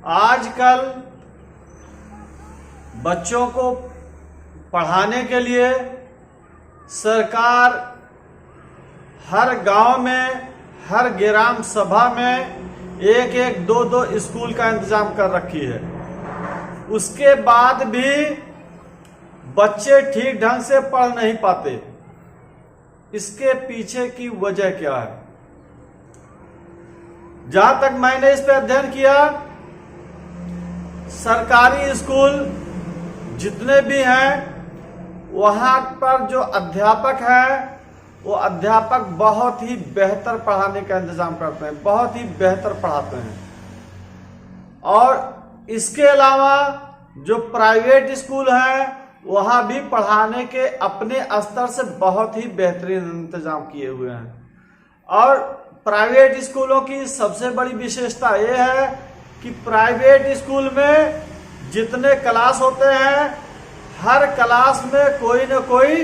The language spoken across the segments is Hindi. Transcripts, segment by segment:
आजकल बच्चों को पढ़ाने के लिए सरकार हर गांव में, हर ग्राम सभा में एक एक दो दो स्कूल का इंतजाम कर रखी है। उसके बाद भी बच्चे ठीक ढंग से पढ़ नहीं पाते। इसके पीछे की वजह क्या है? जहां तक मैंने इस पर अध्ययन किया, सरकारी स्कूल जितने भी हैं वहां पर जो अध्यापक हैं वो अध्यापक बहुत ही बेहतर पढ़ाने का इंतजाम करते हैं, बहुत ही बेहतर पढ़ाते हैं। और इसके अलावा जो प्राइवेट स्कूल हैं वहां भी पढ़ाने के अपने स्तर से बहुत ही बेहतरीन इंतजाम किए हुए हैं। और प्राइवेट स्कूलों की सबसे बड़ी विशेषता यह है कि प्राइवेट स्कूल में जितने क्लास होते हैं, हर क्लास में कोई न कोई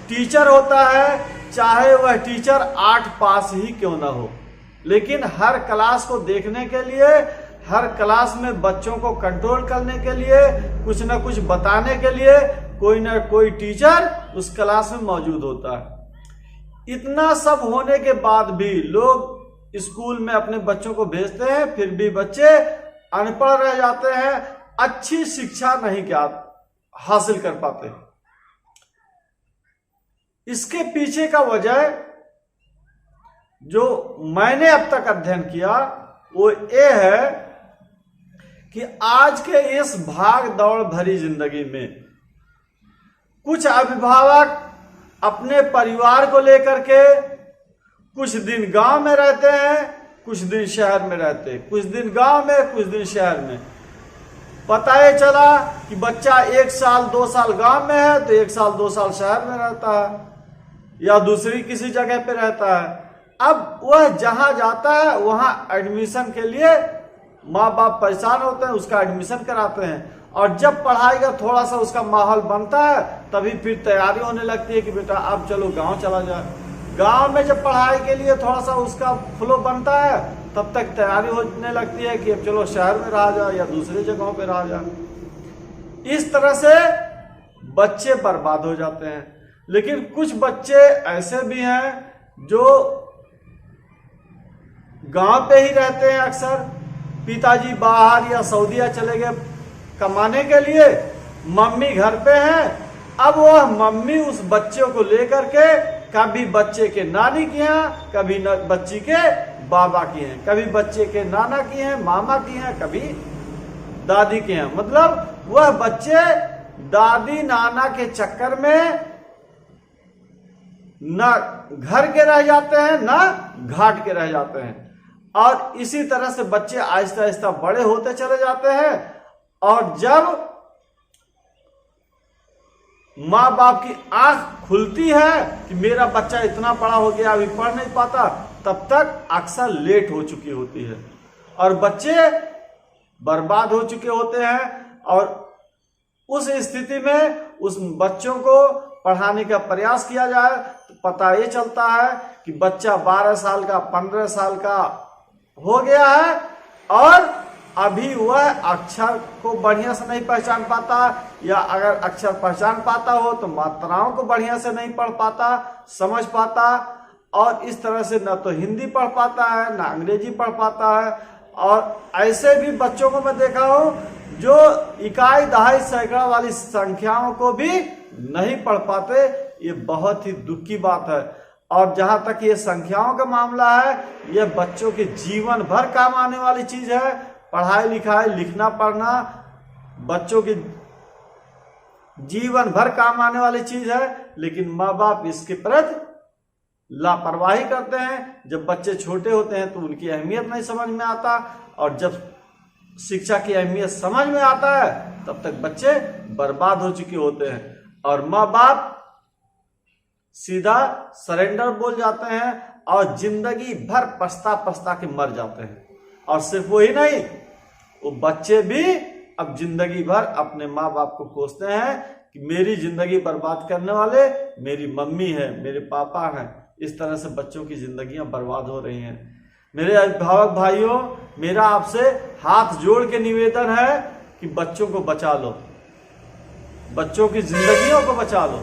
टीचर होता है, चाहे वह टीचर 8 पास ही क्यों ना हो। लेकिन हर क्लास को देखने के लिए, हर क्लास में बच्चों को कंट्रोल करने के लिए, कुछ न कुछ बताने के लिए कोई न कोई टीचर उस क्लास में मौजूद होता है। इतना सब होने के बाद भी लोग स्कूल में अपने बच्चों को भेजते हैं, फिर भी बच्चे अनपढ़ रह जाते हैं, अच्छी शिक्षा नहीं हासिल कर पाते। इसके पीछे का वजह जो मैंने अब तक अध्ययन किया वो ये है कि आज के इस भाग दौड़ भरी जिंदगी में कुछ अभिभावक अपने परिवार को लेकर के कुछ दिन गांव में रहते हैं, कुछ दिन शहर में रहते हैं, कुछ दिन गांव में, कुछ दिन शहर में। पता ये चला कि बच्चा 1 साल 2 साल गांव में है तो 1 साल 2 साल शहर में रहता है या दूसरी किसी जगह पे रहता है। अब वह जहां जाता है वहां एडमिशन के लिए माँ बाप परेशान होते हैं, उसका एडमिशन कराते हैं। और जब पढ़ाई का थोड़ा सा उसका माहौल बनता है तभी फिर तैयारी होने लगती है कि बेटा अब चलो गांव चला जाए। गांव में जब पढ़ाई के लिए थोड़ा सा उसका फ्लो बनता है तब तक तैयारी होने लगती है कि अब चलो शहर में रहा जाए या दूसरी जगहों पे रहा जाए। इस तरह से बच्चे बर्बाद हो जाते हैं। लेकिन कुछ बच्चे ऐसे भी हैं जो गांव पे ही रहते हैं। अक्सर पिताजी बाहर या सऊदीया चले गए कमाने के लिए, मम्मी घर पे हैं। अब वह मम्मी उस बच्चे को लेकर के कभी बच्चे के नानी के यहाँ, कभी बच्ची के बाबा की हैं, कभी बच्चे के नाना की हैं, मामा की हैं, कभी दादी के हैं। मतलब वह बच्चे दादी नाना के चक्कर में न घर के रह जाते हैं न घाट के रह जाते हैं। और इसी तरह से बच्चे आहिस्ता आहिस्ता बड़े होते चले जाते हैं। और जब माँ बाप की आंख खुलती है कि मेरा बच्चा इतना बड़ा हो गया अभी पढ़ नहीं पाता, तब तक अक्सर लेट हो चुकी होती है और बच्चे बर्बाद हो चुके होते हैं। और उस स्थिति में उस बच्चों को पढ़ाने का प्रयास किया जाए तो पता ये चलता है कि बच्चा 12 साल का 15 साल का हो गया है और अभी वह अक्षर को बढ़िया से नहीं पहचान पाता, या अगर अक्षर पहचान पाता हो तो मात्राओं को बढ़िया से नहीं पढ़ पाता, समझ पाता। और इस तरह से न तो हिंदी पढ़ पाता है, न अंग्रेजी पढ़ पाता है। और ऐसे भी बच्चों को मैं देखा हूं जो इकाई दहाई सैकड़ा वाली संख्याओं को भी नहीं पढ़ पाते। ये बहुत ही दुख की बात है। और जहां तक ये संख्याओं का मामला है, यह बच्चों के जीवन भर काम आने वाली चीज है। पढ़ाई लिखाई, लिखना पढ़ना बच्चों के जीवन भर काम आने वाली चीज है। लेकिन माँ बाप इसके प्रति लापरवाही करते हैं। जब बच्चे छोटे होते हैं तो उनकी अहमियत नहीं समझ में आता, और जब शिक्षा की अहमियत समझ में आता है तब तक बच्चे बर्बाद हो चुके होते हैं। और माँ बाप सीधा सरेंडर बोल जाते हैं और जिंदगी भर पछता पछता के मर जाते हैं। और सिर्फ वही नहीं, वो बच्चे भी अब जिंदगी भर अपने माँ बाप को कोसते हैं कि मेरी जिंदगी बर्बाद करने वाले मेरी मम्मी है, मेरे पापा हैं। इस तरह से बच्चों की जिंदगियां बर्बाद हो रही हैं। मेरे अभिभावक भाइयों, मेरा आपसे हाथ जोड़ के निवेदन है कि बच्चों को बचा लो, बच्चों की जिंदगियों को बचा लो,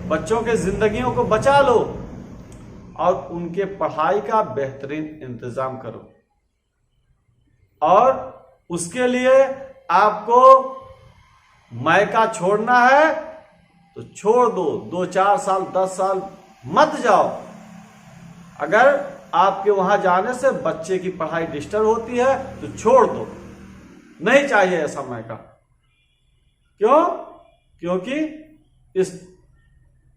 बच्चों के जिंदगियों को बचा लो और उनके पढ़ाई का बेहतरीन इंतजाम करो। और उसके लिए आपको मायका छोड़ना है तो छोड़ दो, 2-4 साल 10 साल मत जाओ। अगर आपके वहां जाने से बच्चे की पढ़ाई डिस्टर्ब होती है तो छोड़ दो, नहीं चाहिए ऐसा मायका। क्यों? क्योंकि इस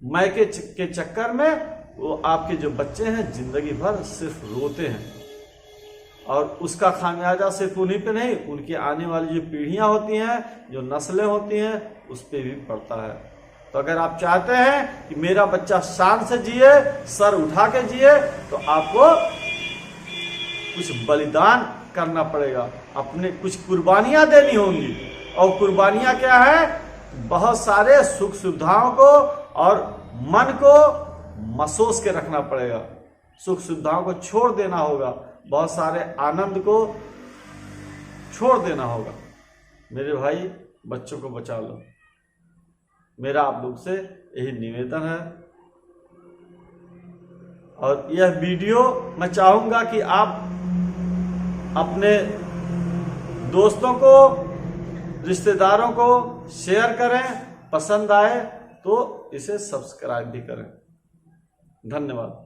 मायके के चक्कर में वो आपके जो बच्चे हैं जिंदगी भर सिर्फ रोते हैं, और उसका खामियाजा सिर्फ उन्हीं पे नहीं, उनकी आने वाली जो पीढ़ियां होती हैं, जो नस्लें होती हैं, उस पे भी पड़ता है। तो अगर आप चाहते हैं कि मेरा बच्चा शान से जिए, सर उठा के जिए, तो आपको कुछ बलिदान करना पड़ेगा, अपने कुछ कुर्बानियां देनी होंगी। और कुर्बानियां क्या है? बहुत सारे सुख सुविधाओं को और मन को मसोस के रखना पड़ेगा, सुख सुविधाओं को छोड़ देना होगा, बहुत सारे आनंद को छोड़ देना होगा। मेरे भाई, बच्चों को बचा लो, मेरा आप लोग से यही निवेदन है। और यह वीडियो मैं चाहूंगा कि आप अपने दोस्तों को, रिश्तेदारों को शेयर करें, पसंद आए तो इसे सब्सक्राइब भी करें। धन्यवाद।